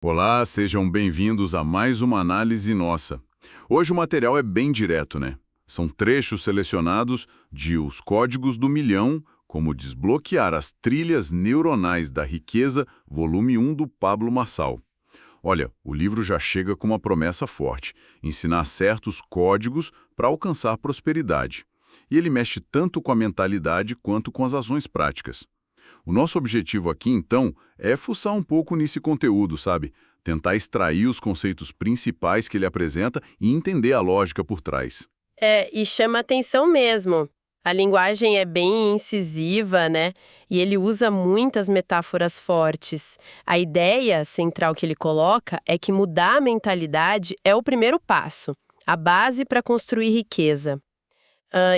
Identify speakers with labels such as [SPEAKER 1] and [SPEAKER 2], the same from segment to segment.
[SPEAKER 1] Olá, sejam bem-vindos a mais uma análise nossa. Hoje o material é bem direto, né? São trechos selecionados de Os Códigos do Milhão, como desbloquear as trilhas neuronais da riqueza, volume 1 do Pablo Marçal. Olha, o livro já chega com uma promessa forte, ensinar certos códigos para alcançar prosperidade. E ele mexe tanto com a mentalidade quanto com as ações práticas. O nosso objetivo aqui, então, é fuçar um pouco nesse conteúdo, sabe? Tentar extrair os conceitos principais que ele apresenta e entender a lógica por trás.
[SPEAKER 2] E chama atenção mesmo. A linguagem é bem incisiva, né? E ele usa muitas metáforas fortes. A ideia central que ele coloca é que mudar a mentalidade é o primeiro passo, a base para construir riqueza.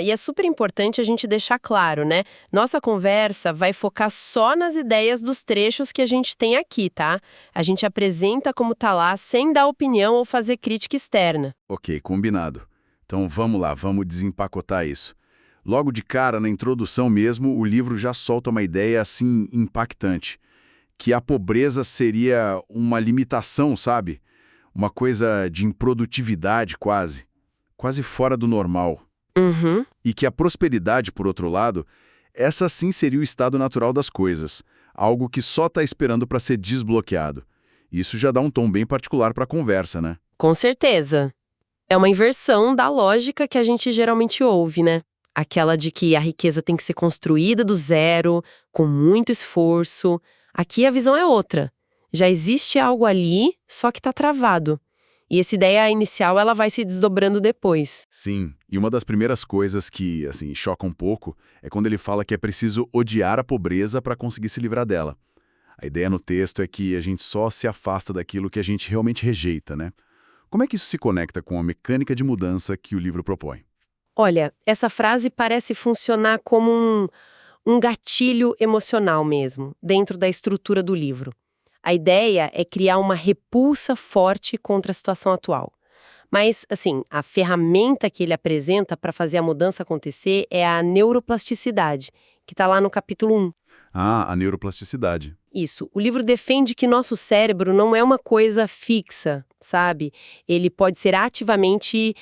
[SPEAKER 2] E é super importante a gente deixar claro, né? Nossa conversa vai focar só nas ideias dos trechos que a gente tem aqui, tá? A gente apresenta como tá lá, sem dar opinião ou fazer crítica externa.
[SPEAKER 1] Ok, combinado. Então vamos lá, vamos desempacotar isso. Logo de cara, na introdução mesmo, o livro já solta uma ideia assim impactante, que a pobreza seria uma limitação, sabe? Uma coisa de improdutividade quase, quase fora do normal.
[SPEAKER 2] Uhum.
[SPEAKER 1] E que a prosperidade, por outro lado, essa sim seria o estado natural das coisas, algo que só está esperando para ser desbloqueado. Isso já dá um tom bem particular para a conversa, né?
[SPEAKER 2] Com certeza. É uma inversão da lógica que a gente geralmente ouve, né? Aquela de que a riqueza tem que ser construída do zero, com muito esforço. Aqui a visão é outra. Já existe algo ali, só que está travado. E essa ideia inicial ela vai se desdobrando depois.
[SPEAKER 1] Sim, e uma das primeiras coisas que, assim, choca um pouco é quando ele fala que é preciso odiar a pobreza para conseguir se livrar dela. A ideia no texto é que a gente só se afasta daquilo que a gente realmente rejeita, né? Como é que isso se conecta com a mecânica de mudança que o livro propõe?
[SPEAKER 2] Olha, essa frase parece funcionar como um gatilho emocional mesmo, dentro da estrutura do livro. A ideia é criar uma repulsa forte contra a situação atual. Mas, assim, a ferramenta que ele apresenta para fazer a mudança acontecer é a neuroplasticidade, que está lá no capítulo 1.
[SPEAKER 1] Ah, a neuroplasticidade.
[SPEAKER 2] Isso. O livro defende que nosso cérebro não é uma coisa fixa, sabe? Ele pode ser ativamente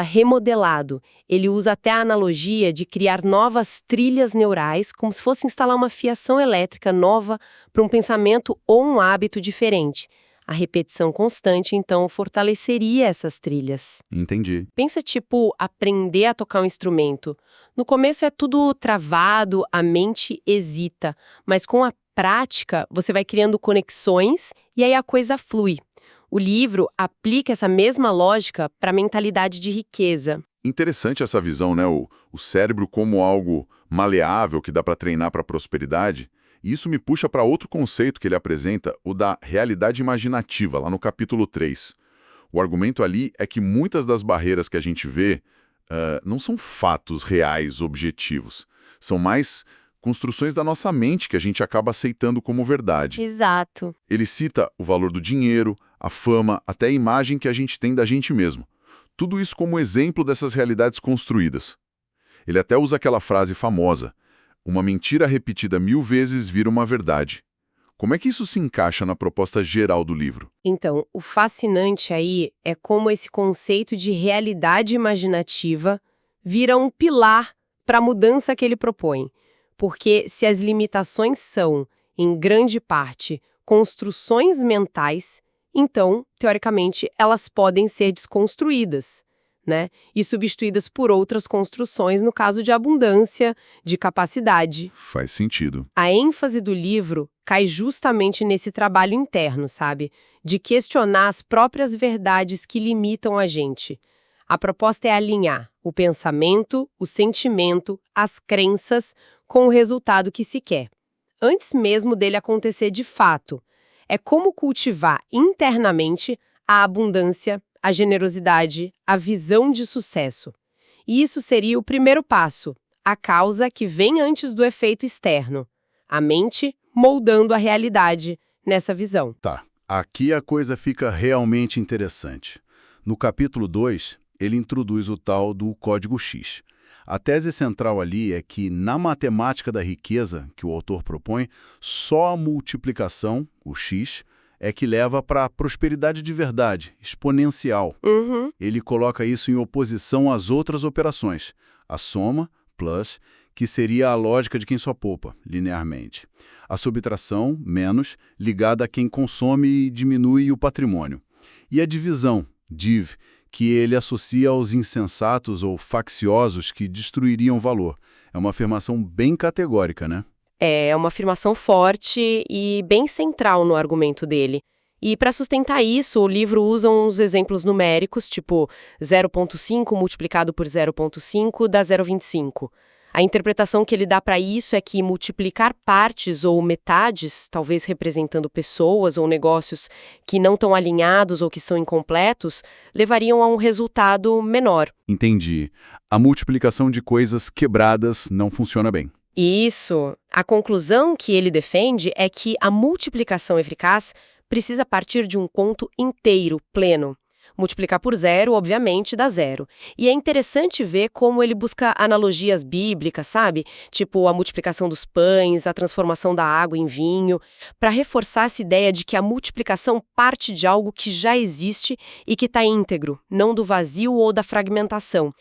[SPEAKER 2] remodelado. Ele usa até a analogia de criar novas trilhas neurais, como se fosse instalar uma fiação elétrica nova para um pensamento ou um hábito diferente. A repetição constante, então, fortaleceria essas trilhas.
[SPEAKER 1] Entendi.
[SPEAKER 2] Pensa, tipo, aprender a tocar um instrumento. No começo é tudo travado, a mente hesita, mas com a prática você vai criando conexões e aí a coisa flui. O livro aplica essa mesma lógica para a mentalidade de riqueza.
[SPEAKER 1] Interessante essa visão, né? O cérebro como algo maleável que dá para treinar para a prosperidade. E isso me puxa para outro conceito que ele apresenta, o da realidade imaginativa, lá no capítulo 3. O argumento ali é que muitas das barreiras que a gente vê não são fatos reais, objetivos. São mais construções da nossa mente que a gente acaba aceitando como verdade.
[SPEAKER 2] Exato.
[SPEAKER 1] Ele cita o valor do dinheiro, a fama, até a imagem que a gente tem da gente mesmo. Tudo isso como exemplo dessas realidades construídas. Ele até usa aquela frase famosa: uma mentira repetida 1000 vezes vira uma verdade. Como é que isso se encaixa na proposta geral do livro?
[SPEAKER 2] Então, o fascinante aí é como esse conceito de realidade imaginativa vira um pilar para a mudança que ele propõe. Porque se as limitações são, em grande parte, construções mentais, então, teoricamente, elas podem ser desconstruídas, né? E substituídas por outras construções no caso de abundância, de capacidade.
[SPEAKER 1] Faz sentido.
[SPEAKER 2] A ênfase do livro cai justamente nesse trabalho interno, sabe? De questionar as próprias verdades que limitam a gente. A proposta é alinhar o pensamento, o sentimento, as crenças com o resultado que se quer, antes mesmo dele acontecer de fato. É como cultivar internamente a abundância, a generosidade, a visão de sucesso. E isso seria o primeiro passo, a causa que vem antes do efeito externo. A mente moldando a realidade nessa visão.
[SPEAKER 1] Tá, aqui a coisa fica realmente interessante. No capítulo 2, ele introduz o tal do código X. A tese central ali é que, na matemática da riqueza que o autor propõe, só a multiplicação, o X, é que leva para a prosperidade de verdade, exponencial.
[SPEAKER 2] Uhum.
[SPEAKER 1] Ele coloca isso em oposição às outras operações, a soma, plus, que seria a lógica de quem só poupa, linearmente. A subtração, menos, ligada a quem consome e diminui o patrimônio. E a divisão, div, que ele associa aos insensatos ou facciosos que destruiriam valor. É uma afirmação bem categórica, né?
[SPEAKER 2] É uma afirmação forte e bem central no argumento dele. E para sustentar isso, o livro usa uns exemplos numéricos, tipo 0,5 multiplicado por 0,5 dá 0,25. A interpretação que ele dá para isso é que multiplicar partes ou metades, talvez representando pessoas ou negócios que não estão alinhados ou que são incompletos, levariam a um resultado menor.
[SPEAKER 1] Entendi. A multiplicação de coisas quebradas não funciona bem.
[SPEAKER 2] Isso. A conclusão que ele defende é que a multiplicação eficaz precisa partir de um conto inteiro, pleno. Multiplicar por zero, obviamente, dá zero. E é interessante ver como ele busca analogias bíblicas, sabe? Tipo a multiplicação dos pães, a transformação da água em vinho, para reforçar essa ideia de que a multiplicação parte de algo que já existe e que está íntegro, não do vazio ou da fragmentação.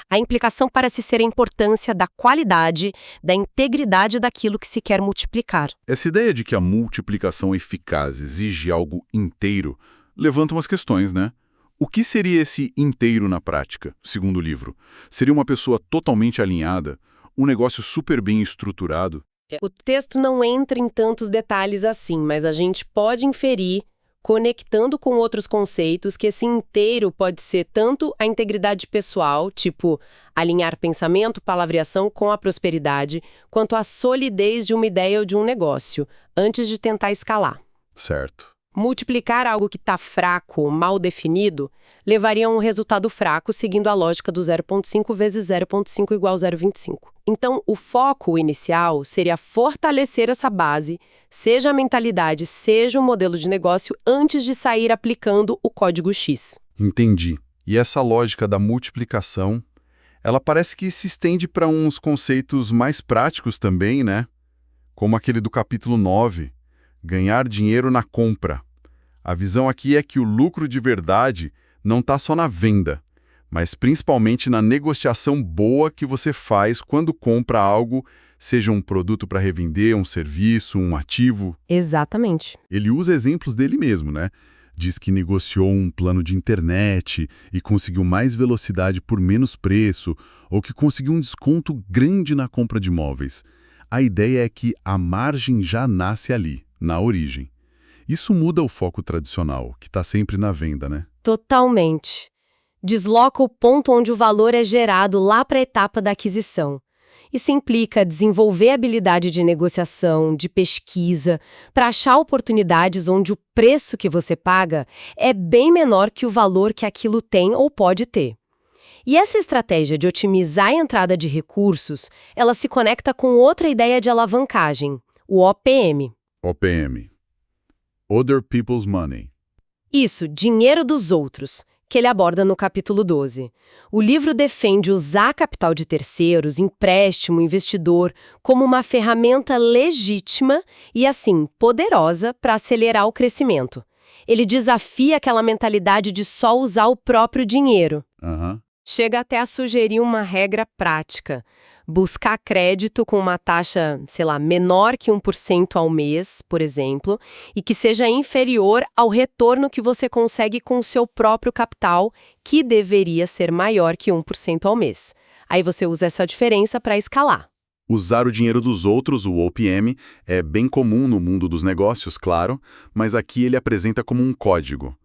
[SPEAKER 2] A implicação parece ser a importância da qualidade, da integridade daquilo que se quer multiplicar.
[SPEAKER 1] Essa ideia de que a multiplicação eficaz exige algo inteiro levanta umas questões, né? O que seria esse inteiro na prática, segundo o livro? Seria uma pessoa totalmente alinhada? Um negócio super bem estruturado?
[SPEAKER 2] O texto não entra em tantos detalhes assim, mas a gente pode inferir, conectando com outros conceitos, que esse inteiro pode ser tanto a integridade pessoal, tipo alinhar pensamento, palavreação com a prosperidade, quanto a solidez de uma ideia ou de um negócio, antes de tentar escalar.
[SPEAKER 1] Certo.
[SPEAKER 2] Multiplicar algo que está fraco, mal definido, levaria a um resultado fraco seguindo a lógica do 0,5 vezes 0,5 igual a 0,25. Então, o foco inicial seria fortalecer essa base, seja a mentalidade, seja o modelo de negócio, antes de sair aplicando o código X.
[SPEAKER 1] Entendi. E essa lógica da multiplicação, ela parece que se estende para uns conceitos mais práticos também, né? Como aquele do capítulo 9. Ganhar dinheiro na compra. A visão aqui é que o lucro de verdade não está só na venda, mas principalmente na negociação boa que você faz quando compra algo, seja um produto para revender, um serviço, um ativo.
[SPEAKER 2] Exatamente.
[SPEAKER 1] Ele usa exemplos dele mesmo, né? Diz que negociou um plano de internet e conseguiu mais velocidade por menos preço, ou que conseguiu um desconto grande na compra de imóveis. A ideia é que a margem já nasce ali, na origem. Isso muda o foco tradicional, que está sempre na venda, né?
[SPEAKER 2] Totalmente. Desloca o ponto onde o valor é gerado lá para a etapa da aquisição. Isso implica desenvolver habilidade de negociação, de pesquisa, para achar oportunidades onde o preço que você paga é bem menor que o valor que aquilo tem ou pode ter. E essa estratégia de otimizar a entrada de recursos, ela se conecta com outra ideia de alavancagem, o OPM.
[SPEAKER 1] OPM. Other People's Money.
[SPEAKER 2] Isso, dinheiro dos outros, que ele aborda no capítulo 12. O livro defende usar capital de terceiros, empréstimo, investidor, como uma ferramenta legítima e, assim, poderosa para acelerar o crescimento. Ele desafia aquela mentalidade de só usar o próprio dinheiro. Chega até a sugerir uma regra prática. Buscar crédito com uma taxa, menor que 1% ao mês, por exemplo, e que seja inferior ao retorno que você consegue com o seu próprio capital, que deveria ser maior que 1% ao mês. Aí você usa essa diferença para escalar.
[SPEAKER 1] Usar o dinheiro dos outros, o OPM, é bem comum no mundo dos negócios, claro, mas aqui ele apresenta como um código.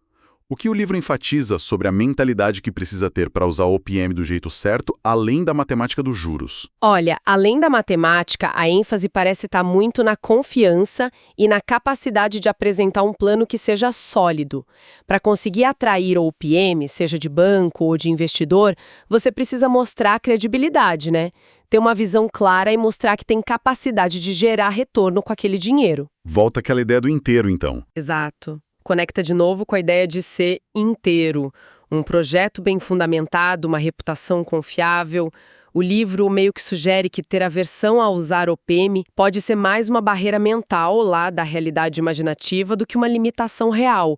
[SPEAKER 1] O que o livro enfatiza sobre a mentalidade que precisa ter para usar o OPM do jeito certo, além da matemática dos juros?
[SPEAKER 2] Olha, além da matemática, a ênfase parece estar muito na confiança e na capacidade de apresentar um plano que seja sólido. Para conseguir atrair o OPM, seja de banco ou de investidor, você precisa mostrar credibilidade, né? Ter uma visão clara e mostrar que tem capacidade de gerar retorno com aquele dinheiro.
[SPEAKER 1] Volta aquela ideia do inteiro, então.
[SPEAKER 2] Exato. Conecta de novo com a ideia de ser inteiro, um projeto bem fundamentado, uma reputação confiável. O livro meio que sugere que ter aversão a usar OPM pode ser mais uma barreira mental lá da realidade imaginativa do que uma limitação real.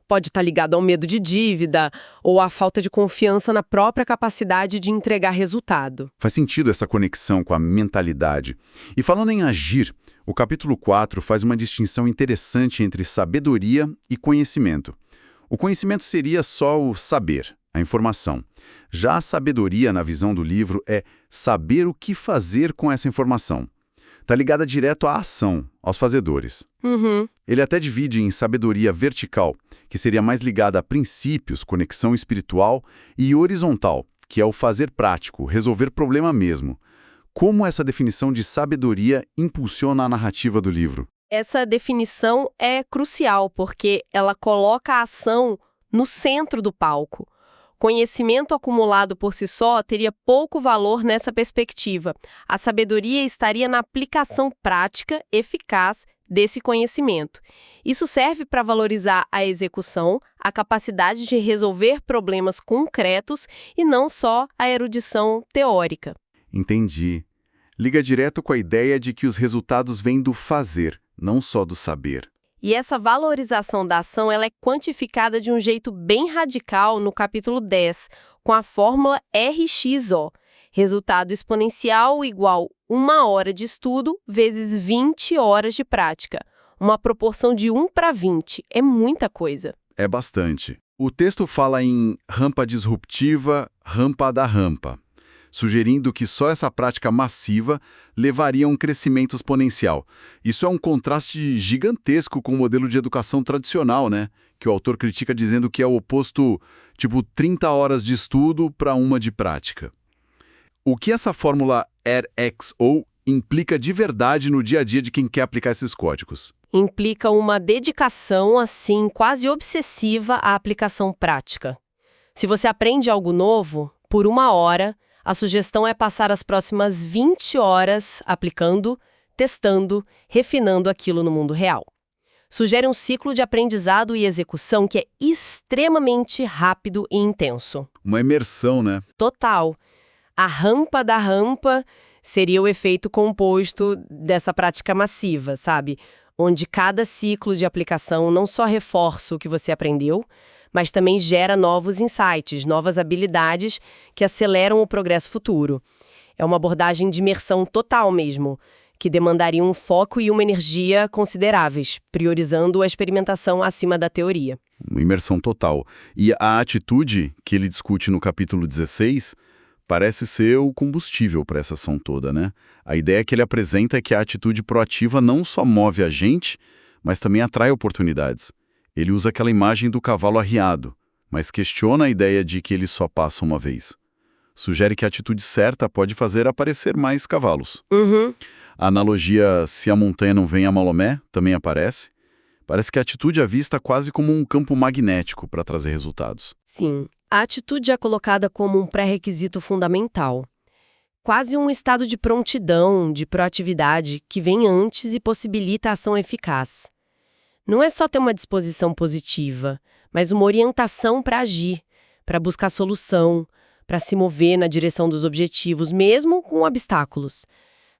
[SPEAKER 2] Pode estar ligado ao medo de dívida ou à falta de confiança na própria capacidade de entregar resultado.
[SPEAKER 1] Faz sentido essa conexão com a mentalidade. E falando em agir, o capítulo 4 faz uma distinção interessante entre sabedoria e conhecimento. O conhecimento seria só o saber, a informação. Já a sabedoria, na visão do livro, é saber o que fazer com essa informação. Está ligada direto à ação, aos fazedores. Ele até divide em sabedoria vertical, que seria mais ligada a princípios, conexão espiritual, e horizontal, que é o fazer prático, resolver problema mesmo. Como essa definição de sabedoria impulsiona a narrativa do livro?
[SPEAKER 2] Essa definição é crucial porque ela coloca a ação no centro do palco. Conhecimento acumulado por si só teria pouco valor nessa perspectiva. A sabedoria estaria na aplicação prática, eficaz desse conhecimento. Isso serve para valorizar a execução, a capacidade de resolver problemas concretos e não só a erudição teórica.
[SPEAKER 1] Entendi. Liga direto com a ideia de que os resultados vêm do fazer, não só do saber.
[SPEAKER 2] E essa valorização da ação ela é quantificada de um jeito bem radical no capítulo 10, com a fórmula RXO, resultado exponencial igual 1 hora de estudo vezes 20 horas de prática. Uma proporção de 1:20. É muita coisa.
[SPEAKER 1] É bastante. O texto fala em rampa disruptiva, rampa da rampa, sugerindo que só essa prática massiva levaria a um crescimento exponencial. Isso é um contraste gigantesco com o modelo de educação tradicional, né? Que o autor critica dizendo que é o oposto, tipo 30 horas de estudo para 1 de prática. O que essa fórmula RXO implica de verdade no dia a dia de quem quer aplicar esses códigos?
[SPEAKER 2] Implica uma dedicação, assim, quase obsessiva à aplicação prática. Se você aprende algo novo, por 1 hora, a sugestão é passar as próximas 20 horas aplicando, testando, refinando aquilo no mundo real. Sugere um ciclo de aprendizado e execução que é extremamente rápido e intenso.
[SPEAKER 1] Uma imersão, né?
[SPEAKER 2] Total. A rampa da rampa seria o efeito composto dessa prática massiva, sabe? Onde cada ciclo de aplicação não só reforça o que você aprendeu, mas também gera novos insights, novas habilidades que aceleram o progresso futuro. É uma abordagem de imersão total mesmo, que demandaria um foco e uma energia consideráveis, priorizando a experimentação acima da teoria.
[SPEAKER 1] Uma imersão total. E a atitude que ele discute no capítulo 16 parece ser o combustível para essa ação toda, né? A ideia que ele apresenta é que a atitude proativa não só move a gente, mas também atrai oportunidades. Ele usa aquela imagem do cavalo arriado, mas questiona a ideia de que ele só passa uma vez. Sugere que a atitude certa pode fazer aparecer mais cavalos. A analogia se a montanha não vem a Malomé também aparece. Parece que a atitude é vista quase como um campo magnético para trazer resultados.
[SPEAKER 2] Sim, a atitude é colocada como um pré-requisito fundamental. Quase um estado de prontidão, de proatividade, que vem antes e possibilita a ação eficaz. Não é só ter uma disposição positiva, mas uma orientação para agir, para buscar solução, para se mover na direção dos objetivos, mesmo com obstáculos.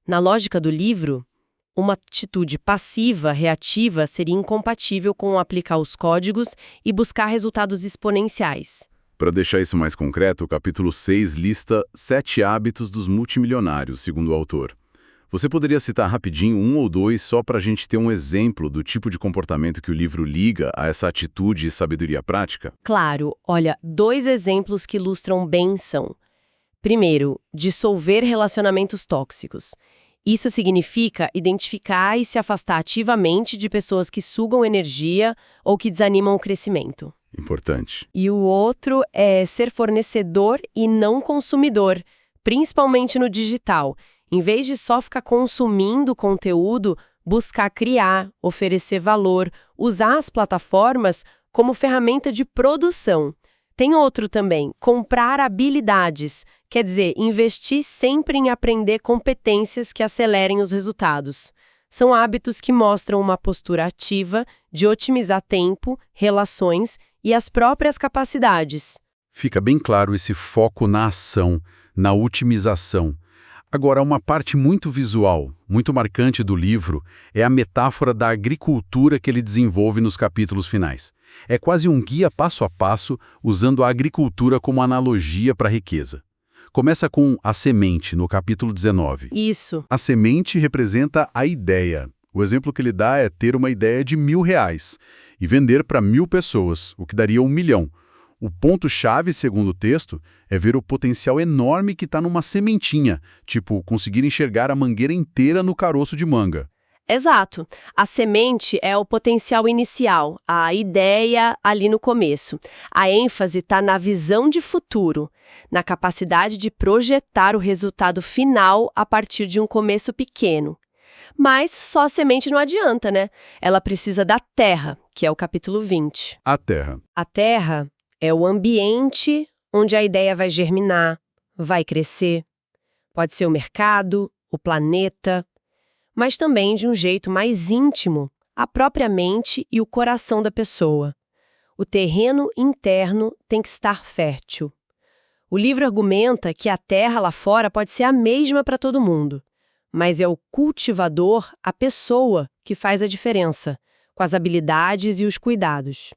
[SPEAKER 2] Na lógica do livro, uma atitude passiva, reativa, seria incompatível com aplicar os códigos e buscar resultados exponenciais.
[SPEAKER 1] Para deixar isso mais concreto, o capítulo 6 lista 7 hábitos dos multimilionários, segundo o autor. Você poderia citar rapidinho 1 ou 2 só para a gente ter um exemplo do tipo de comportamento que o livro liga a essa atitude e sabedoria prática?
[SPEAKER 2] Claro, olha, 2 exemplos que ilustram bem são: primeiro, dissolver relacionamentos tóxicos. Isso significa identificar e se afastar ativamente de pessoas que sugam energia ou que desanimam o crescimento.
[SPEAKER 1] Importante.
[SPEAKER 2] E o outro é ser fornecedor e não consumidor, principalmente no digital. Em vez de só ficar consumindo conteúdo, buscar criar, oferecer valor, usar as plataformas como ferramenta de produção. Tem outro também, comprar habilidades, quer dizer, investir sempre em aprender competências que acelerem os resultados. São hábitos que mostram uma postura ativa de otimizar tempo, relações e as próprias capacidades.
[SPEAKER 1] Fica bem claro esse foco na ação,
[SPEAKER 3] na otimização. Agora, uma parte muito visual, muito marcante do livro, é a metáfora da agricultura que ele desenvolve nos capítulos finais. É quase um guia passo a passo, usando a agricultura como analogia para a riqueza. Começa com a semente, no capítulo 19.
[SPEAKER 2] Isso.
[SPEAKER 3] A semente representa a ideia. O exemplo que ele dá é ter uma ideia de R$ 1.000 e vender para 1.000 pessoas, o que daria 1 milhão. O ponto-chave, segundo o texto, é ver o potencial enorme que está numa sementinha, tipo conseguir enxergar a mangueira inteira no caroço de manga.
[SPEAKER 2] Exato. A semente é o potencial inicial, a ideia ali no começo. A ênfase está na visão de futuro, na capacidade de projetar o resultado final a partir de um começo pequeno. Mas só a semente não adianta, né? Ela precisa da terra, que é o capítulo 20.
[SPEAKER 3] A terra.
[SPEAKER 2] A terra é o ambiente onde a ideia vai germinar, vai crescer. Pode ser o mercado, o planeta, mas também de um jeito mais íntimo, a própria mente e o coração da pessoa. O terreno interno tem que estar fértil. O livro argumenta que a terra lá fora pode ser a mesma para todo mundo, mas é o cultivador, a pessoa, que faz a diferença, com as habilidades e os cuidados.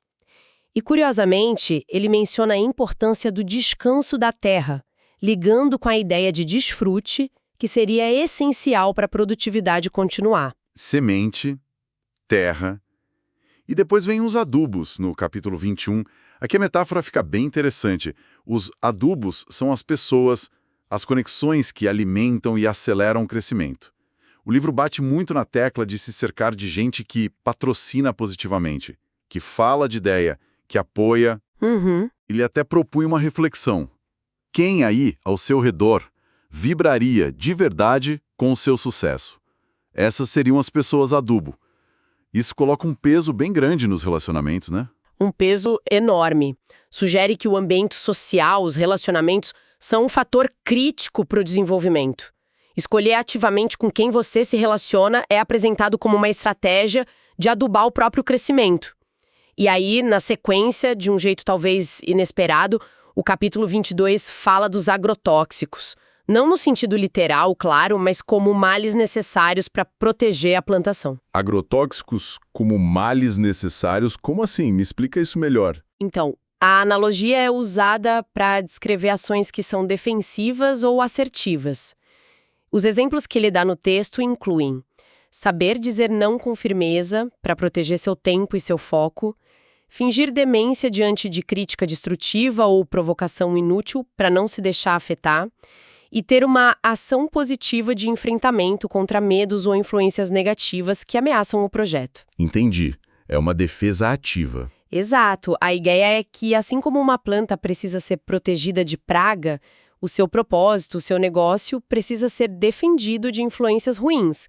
[SPEAKER 2] E, curiosamente, ele menciona a importância do descanso da terra, ligando com a ideia de desfrute, que seria essencial para a produtividade continuar.
[SPEAKER 1] Semente, terra. E depois vem os adubos, no capítulo 21. Aqui a metáfora fica bem interessante. Os adubos são as pessoas, as conexões que alimentam e aceleram o crescimento. O livro bate muito na tecla de se cercar de gente que patrocina positivamente, que fala de ideia, que apoia. Ele até propunha uma reflexão. Quem aí, ao seu redor, vibraria de verdade com o seu sucesso? Essas seriam as pessoas adubo. Isso coloca um peso bem grande nos relacionamentos, né?
[SPEAKER 2] Um peso enorme. Sugere que o ambiente social, os relacionamentos, são um fator crítico para o desenvolvimento. Escolher ativamente com quem você se relaciona é apresentado como uma estratégia de adubar o próprio crescimento. E aí, na sequência, de um jeito talvez inesperado, o capítulo 22 fala dos agrotóxicos. Não no sentido literal, claro, mas como males necessários para proteger a plantação.
[SPEAKER 1] Agrotóxicos como males necessários? Como assim? Me explica isso melhor.
[SPEAKER 2] Então, a analogia é usada para descrever ações que são defensivas ou assertivas. Os exemplos que ele dá no texto incluem saber dizer não com firmeza para proteger seu tempo e seu foco, fingir demência diante de crítica destrutiva ou provocação inútil para não se deixar afetar, e ter uma ação positiva de enfrentamento contra medos ou influências negativas que ameaçam o projeto.
[SPEAKER 1] Entendi. É uma defesa ativa.
[SPEAKER 2] Exato. A ideia é que, assim como uma planta precisa ser protegida de praga, o seu propósito, o seu negócio precisa ser defendido de influências ruins,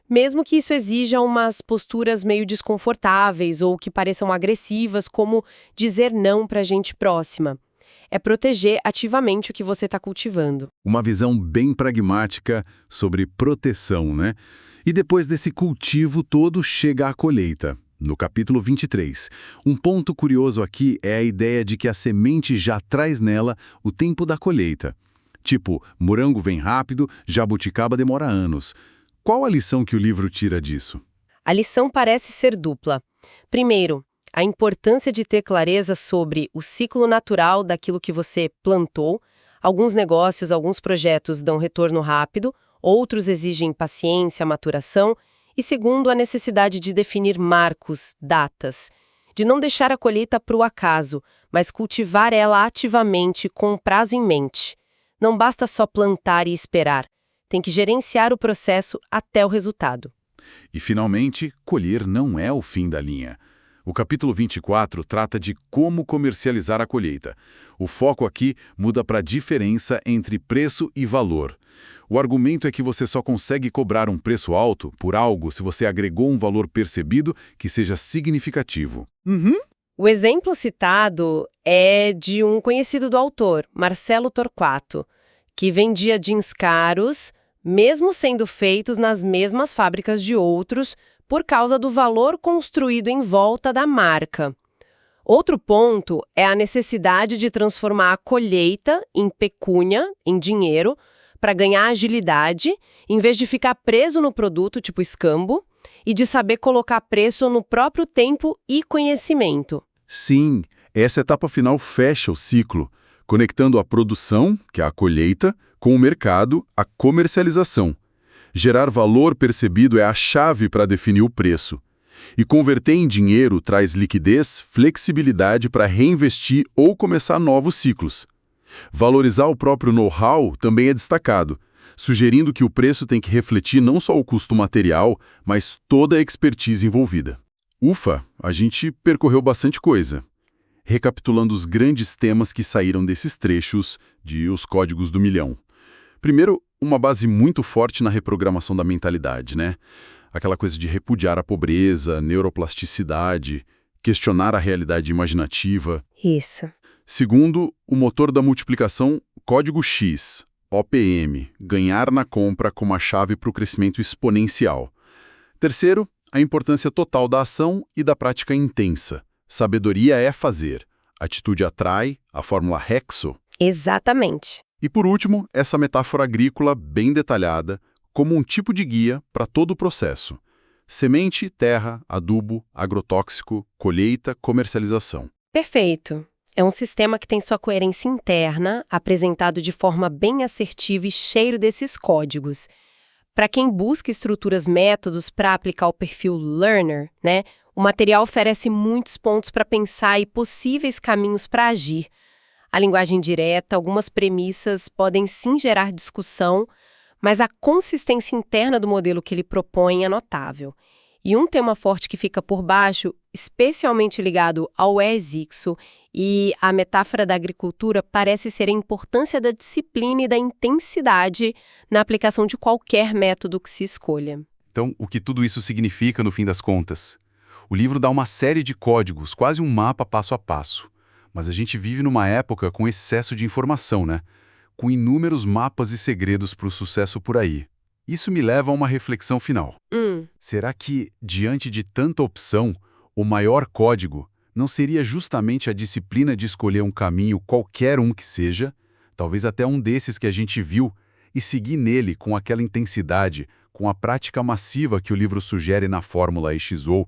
[SPEAKER 2] mesmo que isso exija umas posturas meio desconfortáveis ou que pareçam agressivas, como dizer não para gente próxima. É proteger ativamente o que você está cultivando.
[SPEAKER 3] Uma visão bem pragmática sobre proteção, né? E depois desse cultivo todo chega a colheita, no capítulo 23. Um ponto curioso aqui é a ideia de que a semente já traz nela o tempo da colheita. Tipo, morango vem rápido, jabuticaba demora anos. Qual a lição que o livro tira disso?
[SPEAKER 2] A lição parece ser dupla. Primeiro, a importância de ter clareza sobre o ciclo natural daquilo que você plantou. Alguns negócios, alguns projetos dão retorno rápido, outros exigem paciência, maturação. E segundo, a necessidade de definir marcos, datas, de não deixar a colheita para o acaso, mas cultivar ela ativamente com um prazo em mente. Não basta só plantar e esperar. Tem que gerenciar o processo até o resultado.
[SPEAKER 1] E, finalmente, colher não é o fim da linha. O capítulo 24 trata de como comercializar a colheita. O foco aqui muda para a diferença entre preço e valor. O argumento é que você só consegue cobrar um preço alto por algo se você agregou um valor percebido que seja significativo.
[SPEAKER 2] O exemplo citado é de um conhecido do autor, Marcelo Torquato, que vendia jeans caros, mesmo sendo feitos nas mesmas fábricas de outros, por causa do valor construído em volta da marca. Outro ponto é a necessidade de transformar a colheita em pecúnia, em dinheiro, para ganhar agilidade, em vez de ficar preso no produto, tipo escambo, e de saber colocar preço no próprio tempo e conhecimento.
[SPEAKER 3] Sim, essa etapa final fecha o ciclo, conectando a produção, que é a colheita, com o mercado, a comercialização. Gerar valor percebido é a chave para definir o preço. E converter em dinheiro traz liquidez, flexibilidade para reinvestir ou começar novos ciclos. Valorizar o próprio know-how também é destacado, sugerindo que o preço tem que refletir não só o custo material, mas toda a expertise envolvida. Ufa, a gente percorreu bastante coisa. Recapitulando os grandes temas que saíram desses trechos de Os Códigos do Milhão. Primeiro, uma base muito forte na reprogramação da mentalidade, né? Aquela coisa de repudiar a pobreza, neuroplasticidade, questionar a realidade imaginativa.
[SPEAKER 2] Isso.
[SPEAKER 3] Segundo, o motor da multiplicação Código X, OPM, ganhar na compra como a chave para o crescimento exponencial. Terceiro, a importância total da ação e da prática intensa. Sabedoria é fazer. Atitude atrai, a fórmula Hexo.
[SPEAKER 2] Exatamente.
[SPEAKER 3] E por último, essa metáfora agrícola bem detalhada, como um tipo de guia para todo o processo. Semente, terra, adubo, agrotóxico, colheita, comercialização.
[SPEAKER 2] Perfeito. É um sistema que tem sua coerência interna, apresentado de forma bem assertiva e cheio desses códigos. Para quem busca estruturas, métodos para aplicar o perfil learner, né, o material oferece muitos pontos para pensar e possíveis caminhos para agir. A linguagem direta, algumas premissas podem sim gerar discussão, mas a consistência interna do modelo que ele propõe é notável. E um tema forte que fica por baixo, especialmente ligado ao ESICSO e à metáfora da agricultura, parece ser a importância da disciplina e da intensidade na aplicação de qualquer método que se escolha.
[SPEAKER 3] Então, o que tudo isso significa no fim das contas? O livro dá uma série de códigos, quase um mapa passo a passo. Mas a gente vive numa época com excesso de informação, né? Com inúmeros mapas e segredos para o sucesso por aí. Isso me leva a uma reflexão final. Será que, diante de tanta opção, o maior código não seria justamente a disciplina de escolher um caminho, qualquer um que seja, talvez até um desses que a gente viu, e seguir nele com aquela intensidade, com a prática massiva que o livro sugere na fórmula EXO?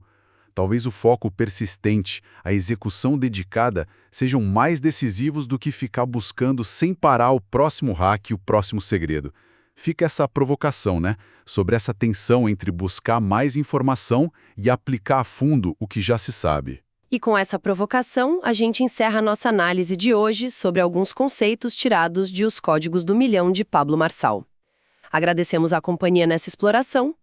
[SPEAKER 3] Talvez o foco persistente, a execução dedicada, sejam mais decisivos do que ficar buscando sem parar o próximo hack e o próximo segredo. Fica essa provocação, né? Sobre essa tensão entre buscar mais informação e aplicar a fundo o que já se sabe.
[SPEAKER 2] E com essa provocação, a gente encerra a nossa análise de hoje sobre alguns conceitos tirados de Os Códigos do Milhão, de Pablo Marçal. Agradecemos a companhia nessa exploração